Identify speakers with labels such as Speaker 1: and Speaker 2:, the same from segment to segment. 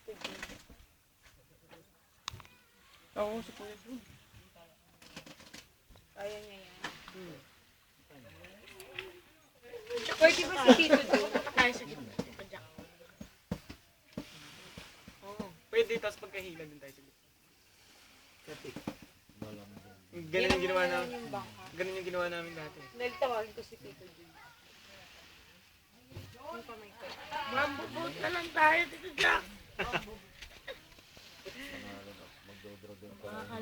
Speaker 1: Tito Jun.
Speaker 2: Oo, si Kuya Jun.
Speaker 1: Kaya niya yan.
Speaker 3: Pwede ba si Tito Jun? Tayo sa gitna. Tito Jack.
Speaker 2: Oo, pwede. Tapos pagkahila din tayo sa gitna. Ganun yung ginawa namin.
Speaker 1: Yung bangka.
Speaker 2: Ganun yung ginawa namin dati.
Speaker 1: Nagtawagin ko si Tito Jun. Yung kamay ko.
Speaker 3: Mambubuot na lang tayo, Tito Jack.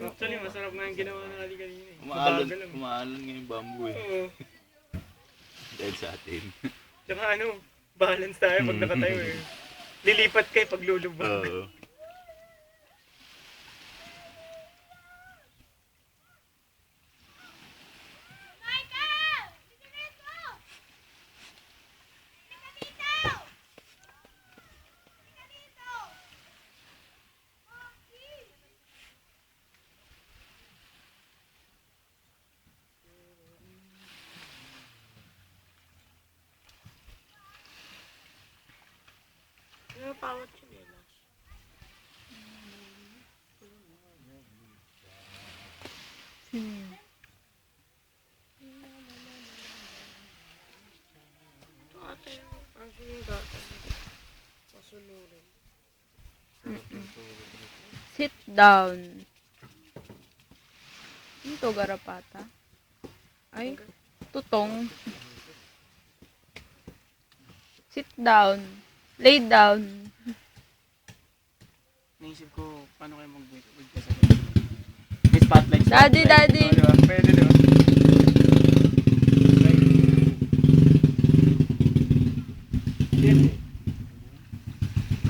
Speaker 2: Actually, masarap nga yung ginawa natin kanina eh.
Speaker 4: Umaalan,
Speaker 2: Mabagal lang.
Speaker 4: umaalan nga yung bamboo eh.
Speaker 2: Oo.
Speaker 4: Dahil sa atin.
Speaker 2: Tsaka ano, balance tayo pag nakatayo eh. Lilipat kayo pag lulubog.
Speaker 4: Oo.
Speaker 3: Ano pawat chinelas? Ito ate, ang sinigatan. Masunurin.
Speaker 5: Sit down. Ito garapata. Ay, tutong. Sit down. Lay down.
Speaker 2: Naisip ko, paano kayo mag-wait ka sa ganyan? May spotlight.
Speaker 5: Daddy, daddy.
Speaker 2: Oh, diba? Pwede diba?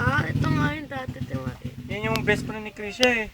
Speaker 3: Ah, ito nga yung dati, diba?
Speaker 2: Yan yung best friend ni Krisha eh.